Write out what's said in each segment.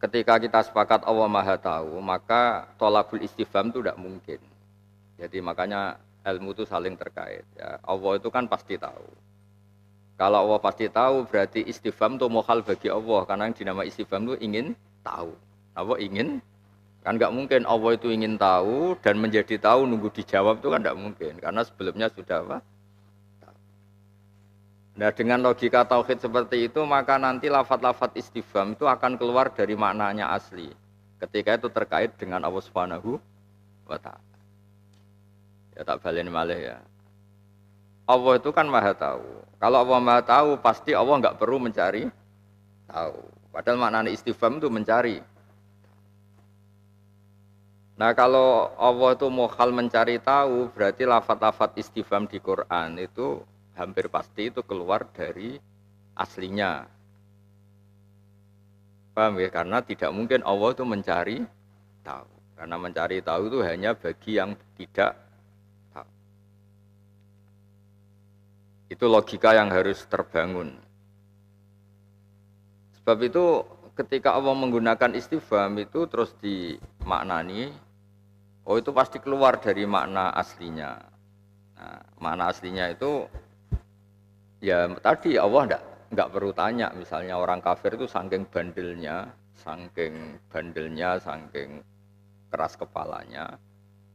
ketika kita sepakat Allah Maha Tahu, maka tolabul istifham itu tidak mungkin. Jadi makanya ilmu itu saling terkait. Ya. Allah itu kan pasti tahu. Kalau Allah pasti tahu, berarti istifham itu mukhal bagi Allah. Karena yang dinamai istifham itu ingin tahu. Allah ingin, kan nggak mungkin Allah itu ingin tahu dan menjadi tahu nunggu dijawab itu kan nggak mungkin. Karena sebelumnya sudah apa? Nah dengan logika tauhid seperti itu, maka nanti lafadz-lafadz istifham itu akan keluar dari maknanya asli. Ketika itu terkait dengan Allah Subhanahu wa Ta'ala. Ya tak balen malih ya. Allah itu kan maha tahu. Kalau Allah maha tahu, pasti Allah nggak perlu mencari tahu. Padahal maknanya istifham itu mencari. Nah kalau Allah itu mukhal mencari tahu, berarti lafadz-lafadz istifham di Quran itu hampir pasti itu keluar dari aslinya. Paham ya? Karena tidak mungkin Allah itu mencari tahu. Karena mencari tahu itu hanya bagi yang tidak tahu. Itu logika yang harus terbangun. Sebab itu ketika Allah menggunakan istifham itu terus dimaknani, oh itu pasti keluar dari makna aslinya. Nah, makna aslinya itu ya tadi Allah enggak perlu tanya, misalnya orang kafir itu saking bandelnya, saking keras kepalanya,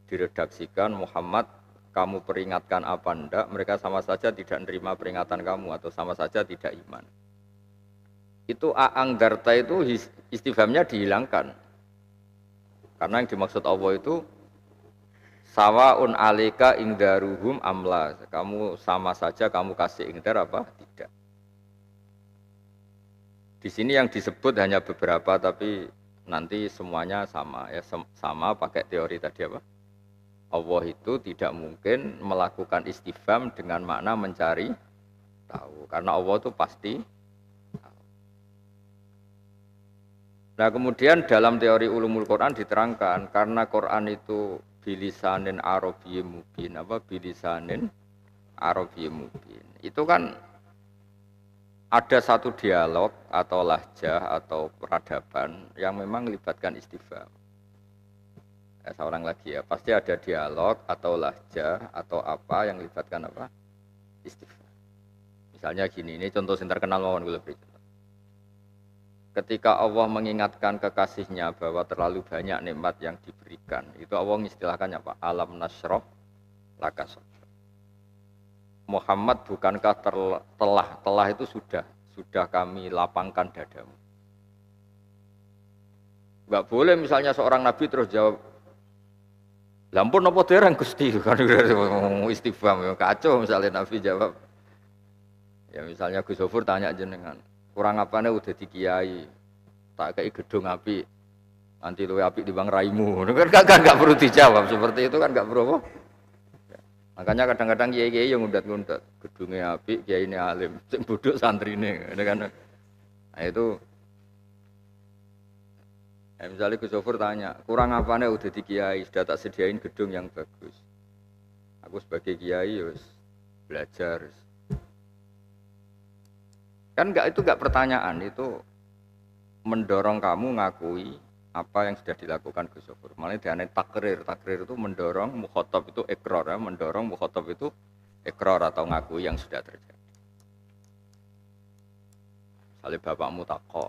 diredaksikan Muhammad, kamu peringatkan apa enggak, mereka sama saja tidak menerima peringatan kamu atau sama saja tidak iman. Itu anggarta itu istifhamnya dihilangkan. Karena yang dimaksud Allah itu sawaun alika ingdaruhum amla. Kamu sama saja kamu kasih ingdar apa? Tidak. Di sini yang disebut hanya beberapa tapi nanti semuanya sama ya, sama pakai teori tadi apa? Allah itu tidak mungkin melakukan istifham dengan makna mencari tahu karena Allah itu pasti tahu. Nah, kemudian dalam teori ulumul Quran diterangkan karena Quran itu bilisanin arabiyyin mubin bilisanin arabiyyin mubin. Itu kan ada satu dialog atau lahjah atau peradaban yang memang melibatkan istifham. Seorang lagi ya, pasti ada dialog atau lahjah atau apa yang melibatkan apa? Istifham. Misalnya gini, ini contoh yang terkenal mawon kula beri. Ketika Allah mengingatkan kekasihnya bahwa terlalu banyak nikmat yang diberikan, itu Allah mengistilahkannya apa? Alam nasroh laka sadrak. Muhammad bukankah telah itu sudah kami lapangkan dadamu. Enggak boleh misalnya seorang nabi terus jawab, lampun apa dereng Gusti, kan istifham kacau misalnya nabi jawab. Ya misalnya Gus Zofur tanya jenengan, kurang apane udah dikiai, tak kei gedung api, nanti luwe api di bang raimu, kan nggak perlu dijawab seperti itu kan nggak perlu apa. Makanya kadang-kadang kiai-kiai yang ngundat-ngundat, gedungnya api, kiai ini alim, sing bodho santrine, kan. Nah itu, misalnya Gus Zofur tanya, kurang apane udah di kiai, sudah tak sediain gedung yang bagus. Aku sebagai kiai harus belajar. Kan itu enggak pertanyaan, itu mendorong kamu ngakui apa yang sudah dilakukan Gus Zofur. Malah dianeh takrir itu mendorong mukhatab itu ikrar, ya. Mendorong mukhatab itu ikrar atau ngakui yang sudah terjadi. Misalnya bapakmu takok,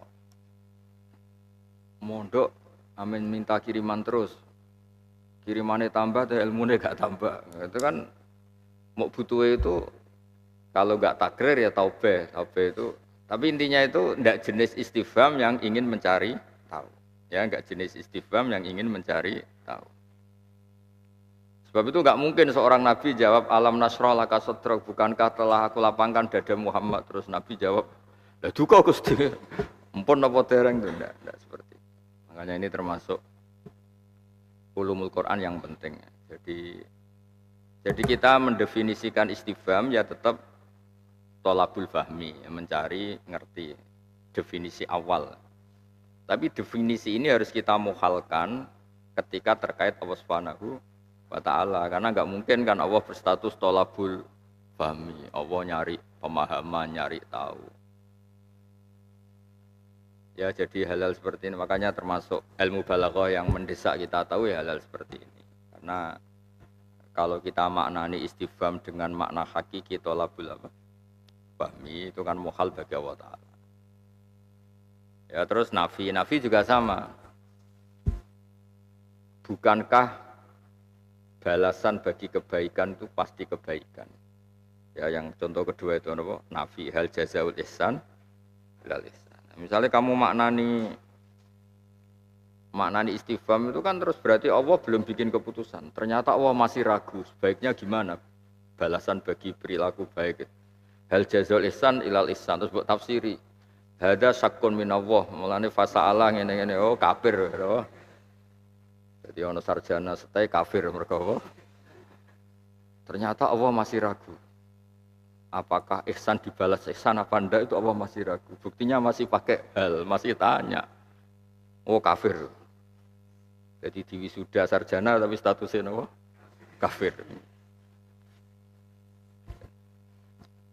mondok amin minta kiriman terus, kirimannya tambah, ilmunya gak tambah. Itu kan mau butuh itu. Kalau nggak takrir ya taubeh itu. Tapi intinya itu tidak jenis istifham yang ingin mencari tahu. Ya nggak jenis istifham yang ingin mencari tahu. Sebab itu nggak mungkin seorang nabi jawab alam nasrah laka sadrak, bukankah telah aku lapangkan dada Muhammad, terus nabi jawab lah duka Gusti. Ampun apa dereng itu enggak seperti itu. Makanya ini termasuk ulumul Quran yang penting. Jadi kita mendefinisikan istifham ya tetap tolabul fahmi, mencari ngerti definisi awal. Tapi definisi ini harus kita mukhalkan ketika terkait Allah Subhanahu wa Ta'ala, karena nggak mungkin kan Allah berstatus tolabul fahmi, Allah nyari pemahaman, nyari tahu. Ya jadi halal seperti ini, makanya termasuk ilmu balaghah yang mendesak kita tahu ya halal seperti ini. Karena kalau kita maknani istifham dengan makna hakiki tolabul apa? Fahmi itu kan muhal bagi Allah Ta'ala. Ya terus nafi juga sama. Bukankah balasan bagi kebaikan itu pasti kebaikan? Ya yang contoh kedua itu apa? Nafi hal jazaul ihsan ilal ihsan. Misalnya kamu maknani istifham itu kan terus berarti Allah belum bikin keputusan. Ternyata Allah masih ragu. Sebaiknya gimana balasan bagi perilaku baik? Hal jazaul ihsan ilal ihsan. Terus buat tafsiri. Hada syakun minallah. Mulane fasa'ala ngene-ngene oh kafir. Oh. Jadi ono sarjana setai kafir mergo. Ternyata Allah masih ragu. Apakah ihsan dibalas ihsan apa enggak itu Allah masih ragu. Buktinya masih pakai hal, masih tanya. Oh kafir. Jadi di wisuda sarjana tapi statusnya apa? Kafir.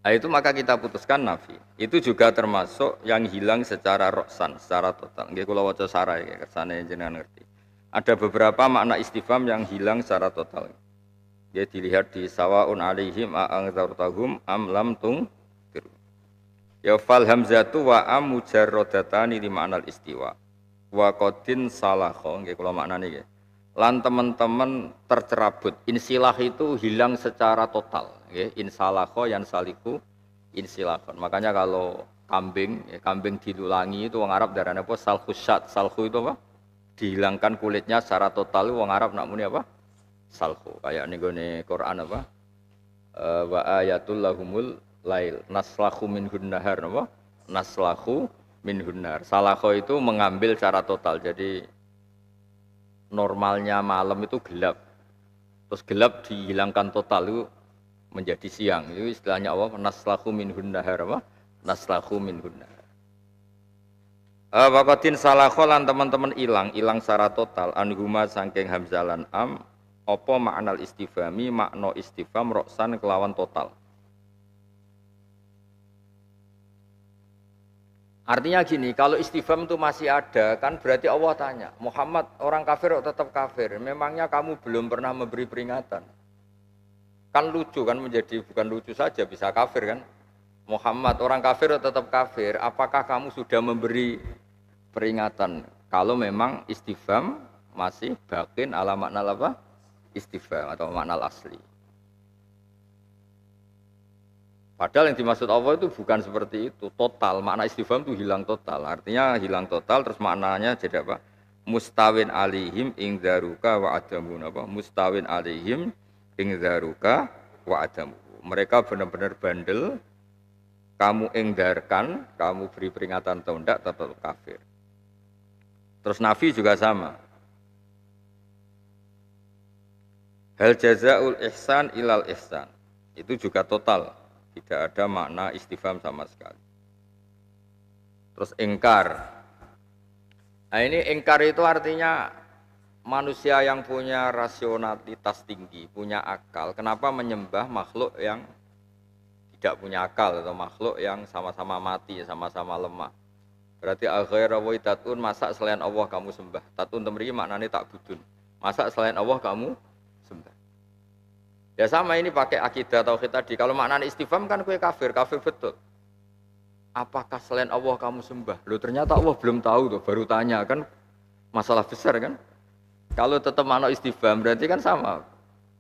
Nah, itu maka kita putuskan nafi. Itu juga termasuk yang hilang secara roksan, secara total. Nggih kula waca sarai kersane jenengan ngerti. Ada beberapa makna istifham yang hilang secara total. Ya dilihat di sawaun alaihim a'angzartahum am lam tungdir. Ya fal hamzatu wa am mujarradatani li ma'nal istiwa. Wa qadin salakha nggih kula maknane nggih. Lan teman-teman tercerabut. Insilah itu hilang secara total nggih. Insalakha yan saliku insilahon. Makanya kalau kambing dilulangi itu wong Arab darane apa salkhusat. Salkhu itu apa? Dihilangkan kulitnya secara total wong Arab nak muni apa? Salhu kayak nih gone Quran apa wa ayatul lahumul lail naslahu minhun nahar apa naslahu minhun nahar salakho itu mengambil secara total jadi normalnya malam itu gelap terus gelap dihilangkan total itu menjadi siang itu istilahnya apa naslahu minhun nahar apa naslahu minhun nahar waqatin salakho lan teman-teman hilang secara total anhuma saking hamzalan am apa makna istifhami makna istifham roksan kelawan total. Artinya gini, kalau istifham itu masih ada, kan berarti Allah tanya, Muhammad orang kafir tetap kafir, memangnya kamu belum pernah memberi peringatan? Kan lucu kan menjadi bukan lucu saja bisa kafir kan? Muhammad orang kafir tetap kafir, apakah kamu sudah memberi peringatan? Kalau memang istifham masih bakin ala makna apa? Istifham atau makna asli. Padahal yang dimaksud Allah itu bukan seperti itu. Total, makna istifham itu hilang total. Artinya hilang total terus maknanya jadi apa? Mustawin alihim ingdaruka wa adamu. Apa? Mustawin alihim ingdaruka wa adamu. Mereka benar-benar bandel. Kamu engdarkan, kamu beri peringatan atau tidak tetap kafir. Terus nafi juga sama. Hal jazaul ihsan ilal ihsan. Itu juga total. Tidak ada makna istifham sama sekali. Terus ingkar. Nah ini ingkar itu artinya manusia yang punya rasionalitas tinggi, punya akal. Kenapa menyembah makhluk yang tidak punya akal atau makhluk yang sama-sama mati, sama-sama lemah. Berarti aghayra wa tatun masa selain Allah kamu sembah. Tatun temri maknanya tak budun. Masa selain Allah kamu sembah. Ya sama ini pakai akidah tauhid tadi. Kalau maknanya istifham kan kue kafir betul. Apakah selain Allah kamu sembah? Loh ternyata Allah belum tahu tuh, baru tanya kan masalah besar kan. Kalau tetap makna istifham berarti kan sama.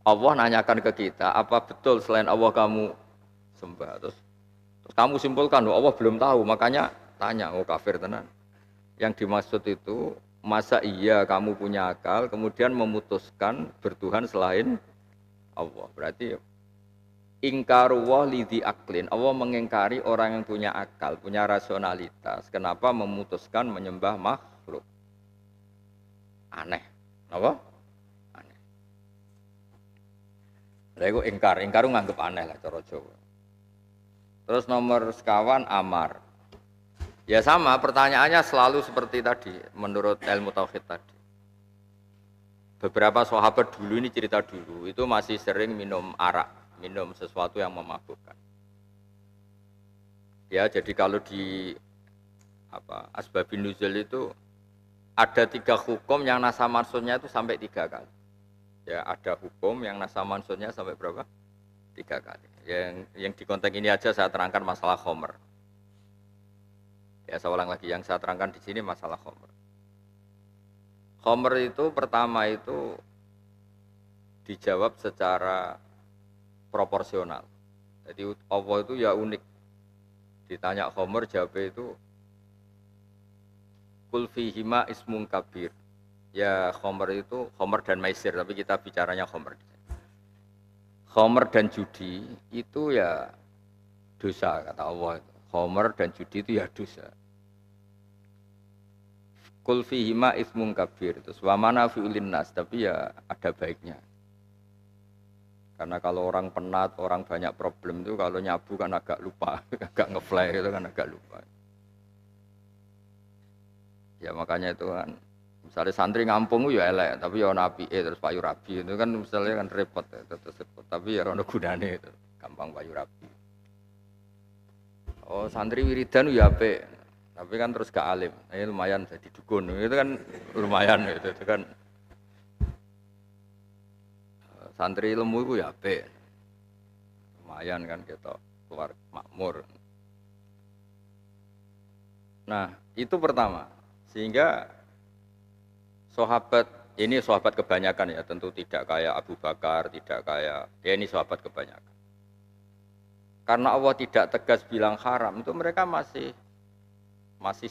Allah nanyakan ke kita, apa betul selain Allah kamu sembah? Terus kamu simpulkan, Allah belum tahu, makanya tanya, oh kafir tenan. Yang dimaksud itu masa iya kamu punya akal, kemudian memutuskan bertuhan selain Allah. Berarti ingkaruwah lidhi aklin. Allah mengingkari orang yang punya akal, punya rasionalitas. Kenapa memutuskan menyembah makhluk? Aneh. Apa? Aneh. Lha iku ingkar nganggep aneh lah cara Jawa. Terus nomor sekawan amar. Ya sama, pertanyaannya selalu seperti tadi, menurut ilmu tauhid tadi. Beberapa sahabat dulu ini cerita dulu, itu masih sering minum arak, minum sesuatu yang memabukkan. Ya, jadi kalau di asbabun nuzul itu ada 3 hukum yang nasa mansutnya itu sampai 3 kali. Ya ada hukum yang nasa mansutnya sampai berapa? 3 kali. Yang di konteks ini aja saya terangkan masalah khomer. Ya saya ulang lagi, yang saya terangkan di sini masalah khomer. Khomer itu pertama itu dijawab secara proporsional. Jadi Allah itu ya unik. Ditanya khomer jawabnya itu kul fihima ismun kabir. Ya khomer itu khomer dan maisir, tapi kita bicaranya khomer. Khomer dan judi itu ya dosa kata Allah. Khomer dan judi itu ya dosa. Kul fihima ismun kabir. Terus wa manafi'ul linnas, tapi ya ada baiknya. Karena kalau orang penat, orang banyak problem itu kalau nyabu kan agak lupa, agak ngefly itu kan agak lupa. Ya makanya itu kan, misalnya santri ngampung ya elek, tapi ya nabi terus payu rabi itu kan misalnya kan repot, terus repot. Tapi ya ono gunane itu, gampang payu rabi. Oh santri wiridan ya apik, tapi kan terus gak alim, ini lumayan jadi dukun, itu kan lumayan itu kan. Santri ilmu itu ya apik. Lumayan kan kita keluar makmur. Nah, itu pertama. Sehingga sahabat, ini sahabat kebanyakan ya, tentu tidak kayak Abu Bakar, tidak kayak, ya ini sahabat kebanyakan. Karena Allah tidak tegas bilang haram, itu mereka masih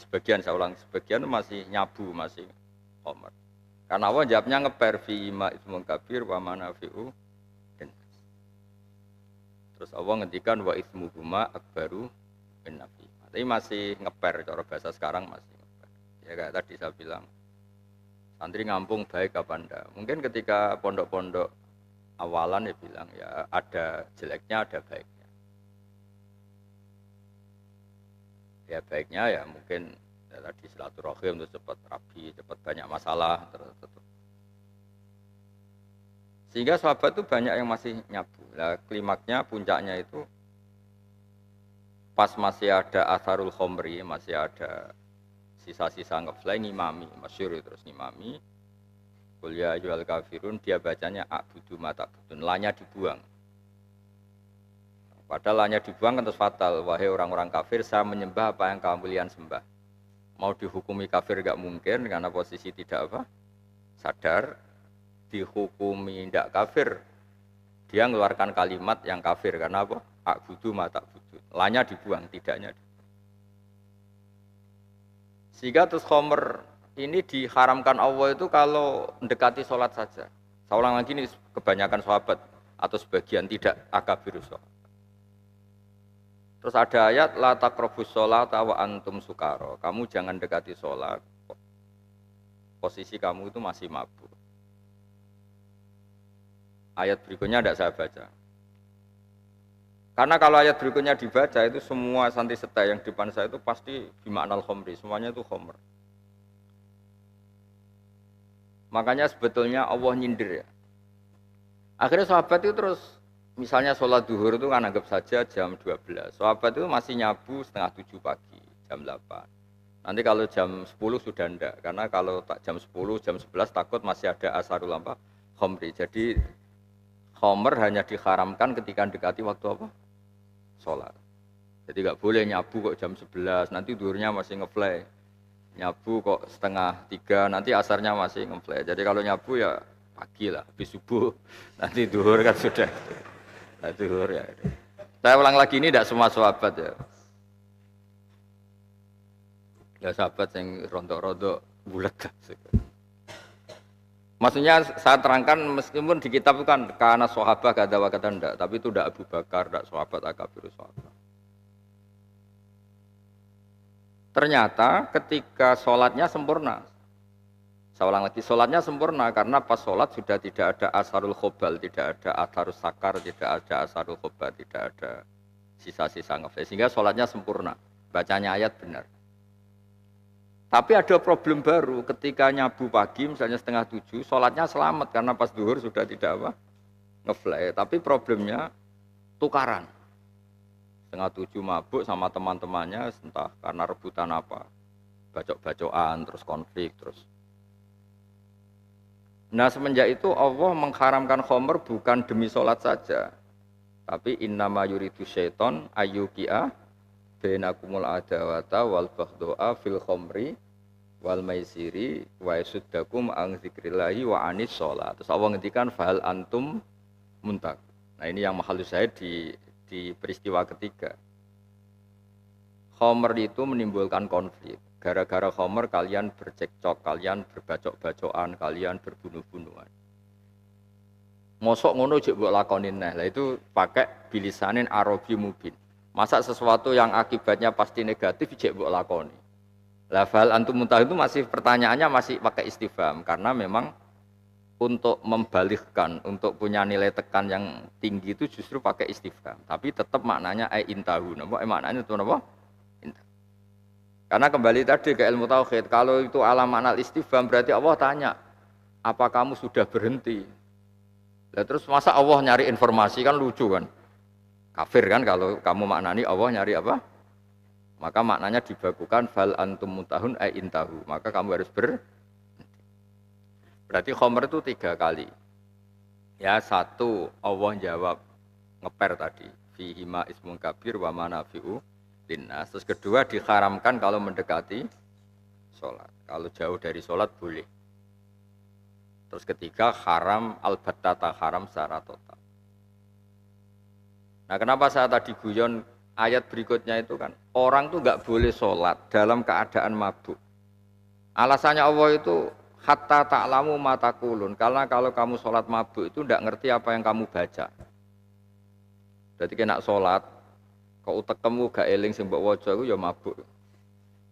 sebagian, saya ulang, sebagian masih nyabu, masih khomer. Karena Allah jawabnya ngeper fi ma ismun kabir wa manafi'u. Terus Allah ngendikan wa ismuhuma akbaru min nafi. Tapi masih ngeper, cara bahasa sekarang masih ngeper. Ya kayak tadi saya bilang, santri ngampung baik apa enggak. Mungkin ketika pondok-pondok awalan ya bilang ya ada jeleknya ada baiknya. Ya baiknya ya mungkin ya, tadi silaturahim terus cepat rapi, cepat banyak masalah terus. Sehingga sahabat itu banyak yang masih nyabu. Nah, klimaknya, puncaknya itu pas masih ada atharul khomri, masih ada sisa-sisa ngefly ngimami, masyhur terus ngimami. Kuliah jual kafirun, dia bacanya a'budu mata budun, lanya dibuang. Padahal lanya dibuang kan terus fatal. Wahai orang-orang kafir, saya menyembah apa yang kalian sembah. Mau dihukumi kafir gak mungkin karena posisi tidak sadar. Dihukumi tidak kafir, dia mengeluarkan kalimat yang kafir karena apa? A'budu mata budun, lanya dibuang, tidaknya dibuang. Sehingga terus khomer ini diharamkan Allah itu kalau mendekati sholat saja. Saya ulang lagi ini kebanyakan sahabat atau sebagian tidak akabirus sholat. Terus ada ayat la taqrabus sholata wa antum sukara. Kamu jangan dekati sholat, posisi kamu itu masih mabuk. Ayat berikutnya tidak saya baca. Karena kalau ayat berikutnya dibaca itu semua santri setai yang di depan saya itu pasti bimaknal khomri, semuanya itu khomer. Makanya sebetulnya Allah nyindir ya. Akhirnya sahabat itu terus, misalnya sholat duhur itu kan anggap saja jam 12. Sahabat itu masih nyabu setengah 7 pagi, jam 8. Nanti kalau jam 10 sudah enggak, karena kalau tak jam 10, jam 11 takut masih ada asarul khomri. Jadi khomer hanya diharamkan ketika mendekati waktu apa? Sholat. Jadi nggak boleh nyabu kok jam 11, nanti duhurnya masih ngefly. Nyabu kok setengah 3, nanti asarnya masih ngefly. Jadi kalau nyabu ya pagi lah, habis subuh, nanti duhur kan sudah. Nah, duhur ya. Saya ulang lagi ini tidak semua sahabat ya. Ya sahabat yang rontok-rontok bulat. Maksudnya saya terangkan meskipun di kitab itu kan karena sahabat kata wakata enggak, tapi itu tidak Abu Bakar, tidak sahabat akabir sahabat. Ternyata ketika sholatnya sempurna, saya ulang lagi, sholatnya sempurna karena pas sholat sudah tidak ada asarul khobal, tidak ada atharus sakar, tidak ada asarul khobal, tidak ada sisa-sisa ngefly, sehingga sholatnya sempurna, bacanya ayat benar. Tapi ada problem baru ketika nyabu pagi misalnya setengah 7, sholatnya selamat karena pas duhur sudah tidak ngefly. Tapi problemnya tukaran. Setengah 7 mabuk sama teman-temannya entah karena rebutan apa. bacok-bacokan, terus konflik, terus. Nah semenjak itu Allah mengharamkan khamr bukan demi sholat saja, tapi innama yuridu syaiton ayyuki'a bainakumul adawata wal baghdha'a fil khamri wal maisiri wa yasuddakum an dzikrillahi wa anis sholat. Terus Allah ngendikan fahal antum muntak. Nah ini yang mahal saya di peristiwa ketiga. Khamr itu menimbulkan konflik. Gara-gara khamr kalian bercekcok, kalian berbacok-bacokan, kalian berbunuh-bunuhan. Mosok ngono jek mbok lakonin nah. Lah itu pakai bilisanin Arabi mubin. Masa sesuatu yang akibatnya pasti negatif jek mbok lakoni. Lah fal antum muntah itu masih pertanyaannya masih pakai istifham karena memang untuk membalighkan, untuk punya nilai tekan yang tinggi itu justru pakai istifham. Tapi tetap maknanya intahu. Napa maknanya itu napa? Karena kembali tadi ke ilmu tauhid, kalau itu alam makna istifham berarti Allah tanya, apa kamu sudah berhenti? Lah terus masa Allah nyari informasi kan lucu kan? Kafir kan kalau kamu maknani Allah nyari apa? Maka maknanya dibakukan fal antum muntahun intahu. Maka kamu harus berarti khamr itu 3 kali. Ya, 1 Allah jawab ngeper tadi, fihi ma ismun kabir wa manafi'u linnas. Terus kedua diharamkan kalau mendekati sholat. Kalau jauh dari sholat boleh. Terus ketiga haram al-battata, haram secara total. Nah kenapa saya tadi guyon ayat berikutnya itu kan orang tuh nggak boleh sholat dalam keadaan mabuk. Alasannya Allah itu hatta ta'lamu ma taqulun. Karena kalau kamu sholat mabuk itu nggak ngerti apa yang kamu baca. Jadi kena sholat kau utekemu gak eling sing mbok waca iku ya mabuk.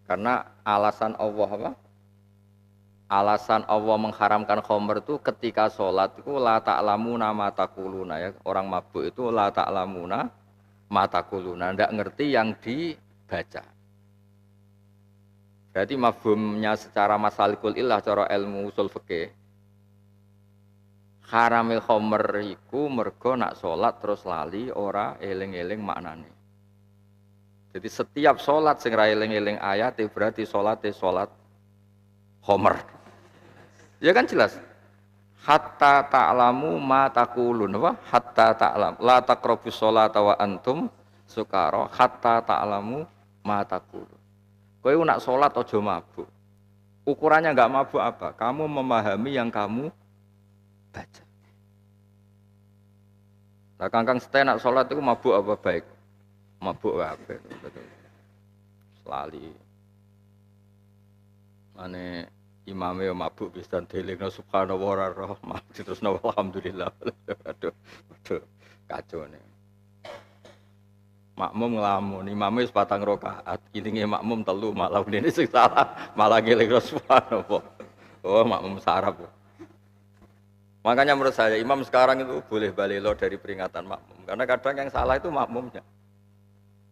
Karena alasan Allah apa? Alasan Allah mengharamkan khamr itu ketika sholat itu la ta'lamuna ma taquluna ya. Orang mabuk itu la ta'lamuna ma taquluna, ndak ngerti yang dibaca. Berarti mafhumnya secara masalikul illah cara ilmu usul fikih. Haramil khamr iku mergo nak sholat terus lali ora eling-eling maknane. Jadi setiap sholat sing ra eling-eling ayat berarti sholat khamr. Ya kan jelas. Hatta ta'lamu ma taqulun apa? Hatta ta'lam. La taqrabus sholata wa antum sukara hatta ta'lamu ma taqulun. Kowe nak sholat aja mabuk. Ukurannya enggak mabuk apa? Kamu memahami yang kamu baca. Nah, kangkang setelah nak sholat itu mabuk apa baik? Mabuk apa? Selali. Mane imame yo mabuk bisa delingno subhanallah wa rahmah terus alhamdulillah. Aduh kacau nih. Makmum ngelamun, imamnya wis 4 rakaat, ilinge makmum 3 malah ini sing salah, malah ngelingno subhanallah. Oh, makmum sarap. Makanya menurut saya imam sekarang itu boleh balelo dari peringatan makmum, karena kadang yang salah itu makmumnya.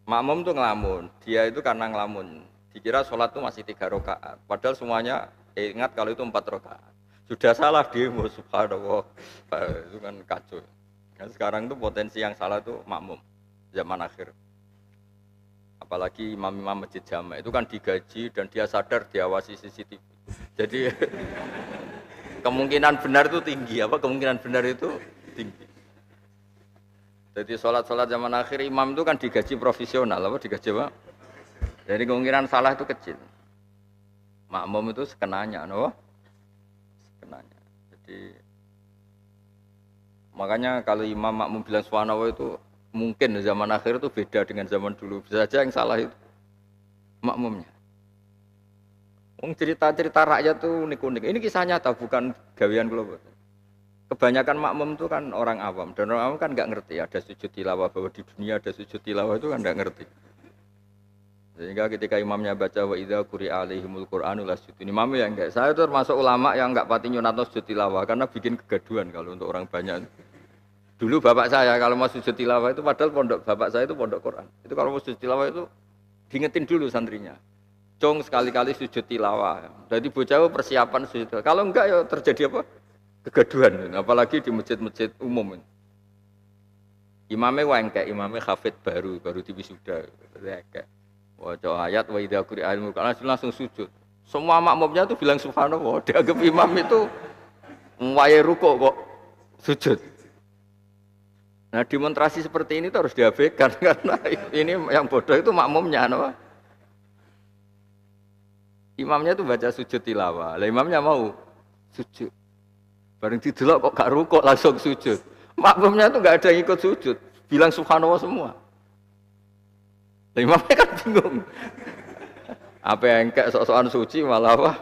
Makmum tuh ngelamun, dia itu karena ngelamun, dikira sholat itu masih 3 rakaat, padahal semuanya ingat kalau itu 4 rakaat. Sudah salah dia mau subhanallah, itu kan kacau. Dan sekarang itu potensi yang salah itu makmum. Zaman akhir, apalagi imam-imam masjid jamaah itu kan digaji dan dia sadar diawasi CCTV. Jadi kemungkinan benar itu tinggi, kemungkinan benar itu tinggi. Jadi sholat zaman akhir imam itu kan digaji profesional, digaji apa? Jadi kemungkinan salah itu kecil. Makmum itu sekenanya, sekenanya. Jadi makanya kalau imam makmum bilang subhanallah itu mungkin zaman akhir itu beda dengan zaman dulu. Bisa saja yang salah itu makmumnya. Cerita-cerita rakyat tuh unik-unik. Ini kisah nyata, bukan gawean kula. Kebanyakan makmum itu kan orang awam, dan orang awam kan nggak ngerti ada sujud tilawah, bahwa di dunia ada sujud tilawah itu kan nggak ngerti. Sehingga ketika imamnya baca wa idza quri'a alaihimul qur'anu lasjudun. Imamnya enggak. Saya itu termasuk ulama yang enggak pati nyunatno sujud tilawah karena bikin kegaduhan kalau untuk orang banyak. Dulu bapak saya kalau mau sujud tilawah itu padahal pondok bapak saya itu pondok Quran. Itu kalau mau sujud tilawah itu diingetin dulu santrinya. Cong sekali-kali sujud tilawah. Jadi bocah persiapan sujud tilawah. Kalau enggak ya terjadi apa? Kegaduhan. Apalagi di masjid-masjid umum. Imamnya wengkek, imamnya hafid baru di wisuda. Waca ayat wa idza quri'al Qur'an langsung sujud. Semua makmumnya tuh bilang subhanallah, dianggap imam itu wae rukuk kok sujud. Nah demonstrasi seperti ini tuh harus diabaikan karena ini yang bodoh itu makmumnya, no? Imamnya tuh baca sujud tilawah, lah imamnya mau sujud. Bareng didelok kok gak rukuk langsung sujud. Makmumnya tuh gak ada yang ikut sujud, bilang subhanallah semua. Lah imamnya kan bingung. Apa yang kayak sok-sokan suci malah apa?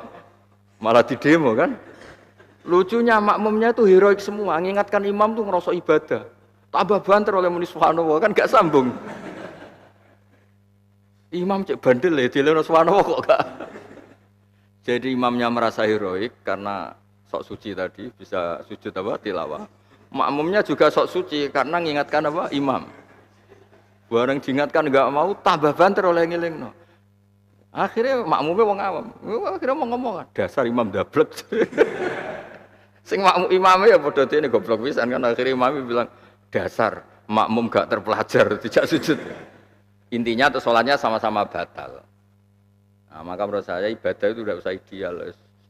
Malah didemo kan? Lucunya makmumnya tuh heroik semua, mengingatkan imam tuh ngerasa ibadah. Tambah banter oleh muni subhanallah kan gak sambung. Imam cek bandel ya, dileno subhanallah kok gak. Jadi imamnya merasa heroik karena sok suci tadi bisa sujud apa tilawah. Makmumnya juga sok suci karena mengingatkan apa imam. Bareng diingatkan enggak mau tambah banter oleh ngelingno. Akhirnya makmumnya wong awam. Akhirnya mau ngomong dasar imam dablek. Sing makmum imamnya ya padha dene goblok pisan kan akhirnya imamnya bilang dasar makmum gak terpelajar tidak sujud. Intinya tuh sholatnya sama-sama batal. Nah, maka menurut saya ibadah itu tidak usah ideal.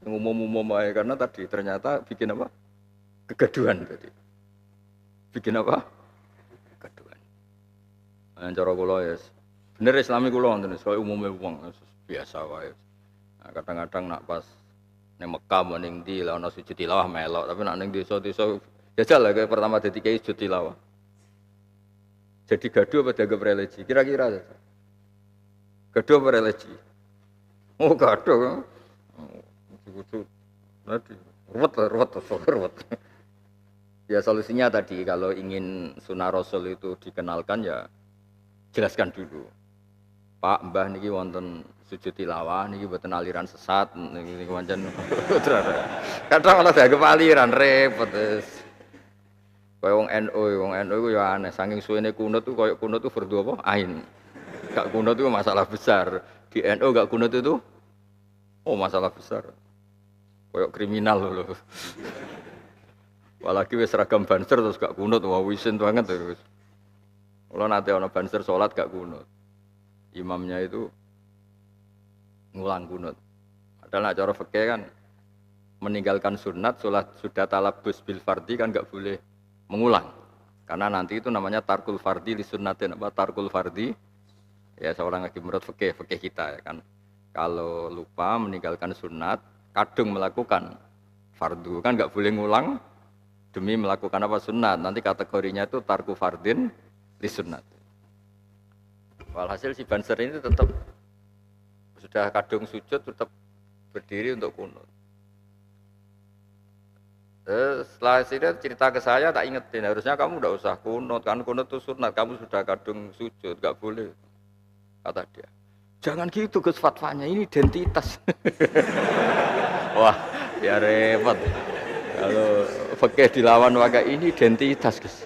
Umum-umum aja karena tadi ternyata bikin apa? Kegaduhan tadi. Bikin apa? Kegaduhan. Nah, cara kula ya bener Islami kula ngoten soal umumnya wong biasa wae. Nah, kadang-kadang nak pas ning Mekah ning ndi lah ana sujud tilawah melok, tapi nak ning desa-desa jajal lah kayak pertama dadi kiai sujud tilawah. Jadi gaduh apa dianggap religi? Kira-kira gaduh apa religi? Oh gaduh. Kudu nanti ruwet. Ya solusinya tadi kalau ingin sunnah Rasul itu dikenalkan ya jelaskan dulu. Pak, Mbah niki wonten sujud tilawah niki mboten aliran sesat niki pancen. Kadang malah dianggap aliran repot wis. Kaya wong NU iku ya aneh, saking suwene kunut tuh koyo kunut tuh fardhu apa? Ain. Gak kunut itu masalah besar. Di NU gak kunut itu masalah besar. Koyo kriminal lho. Apalagi wis seragam banser terus gak kunut, wah wisin banget terus. Kalau nanti ana banser salat gak kunut. Imamnya itu ngulang kunut. Padahal cara fikih kan meninggalkan sunat salat sudah talabus bil fardhi kan gak boleh mengulang karena nanti itu namanya tarkul fardhi li sunnatin apa tarkul fardhi ya seorang lagi menurut fikih kita ya kan kalau lupa meninggalkan sunat kadung melakukan fardu kan nggak boleh ngulang demi melakukan apa sunat nanti kategorinya itu tarku fardin li sunnat. Walhasil si Banser ini tetap sudah kadung sujud tetap berdiri untuk kunut. Setelah itu cerita ke saya tak ingetin harusnya kamu udah usah kunut kan kunut itu sunat kamu sudah kadung sujud gak boleh kata dia jangan gitu Gus fatwanya ini identitas. Wah ya repot kalau fikih dilawan waga ini identitas Gus.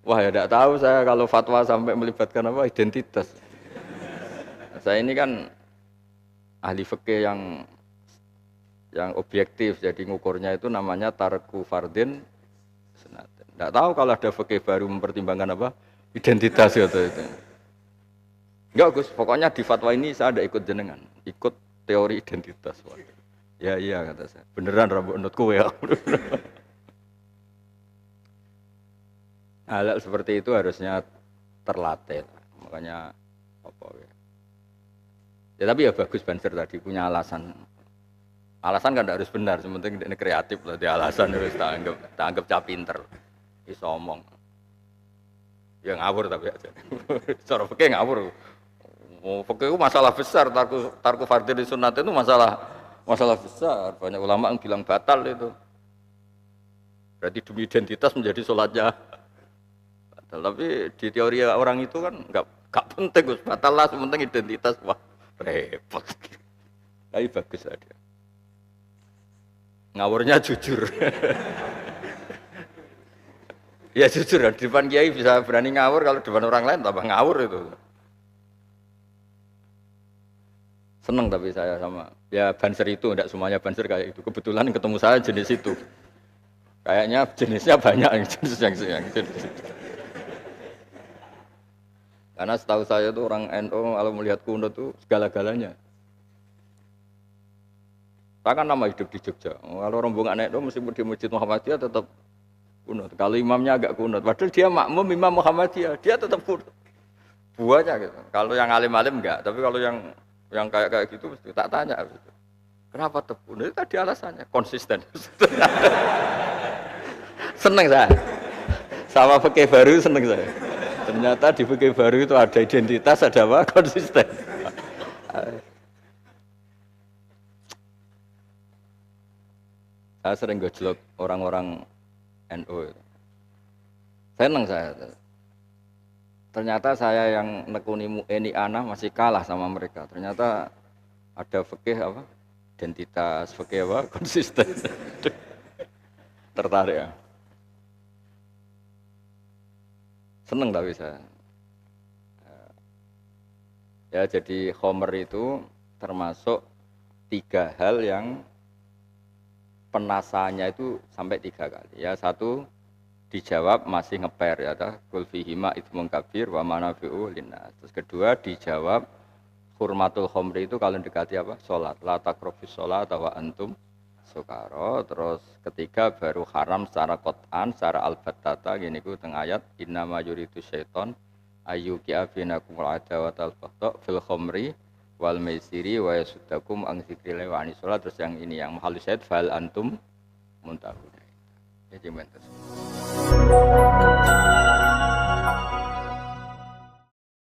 Wah ya tidak tahu saya kalau fatwa sampai melibatkan apa identitas. Saya ini kan ahli fikih yang objektif, jadi ngukurnya itu namanya tarku fardin sunat. Tidak tahu kalau ada fikih baru mempertimbangkan apa identitas gitu itu. Enggak Gus, pokoknya di fatwa ini saya ada ikut jenengan, ikut teori identitas. Ya iya kata saya, beneran rambut nutku ya. Hal seperti itu harusnya terlatih, makanya apa ya. Ya tapi ya bagus Banser tadi punya alasan. Alasan kan tidak harus benar, sementing ini kreatif lah. Dia alasan harus tak anggap cah pinter, iso omong. Ya ngawur tapi aja. Cara fikih ngawur. Fikih itu masalah besar. Tarku fardhi di sunat itu masalah besar. Banyak ulama yang bilang batal itu. Berarti demi identitas menjadi sholatnya batal. Tapi di teori orang itu kan nggak penting, batal lah. Sementing identitas, wah repot. Tapi bagus lah dia. Ngawurnya jujur. Ya jujur, di depan kiai bisa berani ngawur, kalau di depan orang lain tambah ngawur itu. Seneng tapi saya sama ya Banser itu, tidak semuanya Banser kayak itu. Kebetulan ketemu saya jenis itu. Kayaknya jenisnya banyak jenis yang jenis itu. Karena setahu saya tuh orang NU kalau melihat kunut tuh segala-galanya. Saya kan nama hidup di Jogja. Kalau rombongan itu meskipun di Masjid Muhammadiyah tetap kunut. Kalau imamnya agak kunut, padahal dia makmum imam Muhammadiyah, dia tetap kunut. Buahnya gitu. Kalau yang alim-alim enggak, tapi kalau yang kayak gitu mesti tak tanya. Gitu. Kenapa tetap kunut? Itu tadi alasannya konsisten. Seneng saya. Sama fikih baru seneng saya. Ternyata di fikih baru itu ada identitas, ada apa? Konsisten. Saya sering gojlok orang-orang NU. Seneng saya. Ternyata saya yang nekuni ini anak masih kalah sama mereka. Ternyata ada fikih apa? Identitas, fikih apa? Konsisten. Tertarik ya. Seneng tapi saya. Ya jadi Homer itu termasuk 3 hal yang penasaannya itu sampai 3 kali. Ya satu dijawab masih ngeper ya kul fihima itsmun kabir wa manafi'u linnas. Terus kedua dijawab hurmatul khamri itu kalau dekati apa? Salat. La taqrabus shalat wa antum sukara. Terus ketiga baru haram secara qat'an, secara al-battata gini ku teng ayat innama yuridu syaiton ayyuqi'a bainakumul adawata wal baghdha fil khamri wal maisiri wa yasuddakum an dzikrillah wa anis salat. Terus yang ini yang mahal syahid fal antum muntahun. Ya cuman terus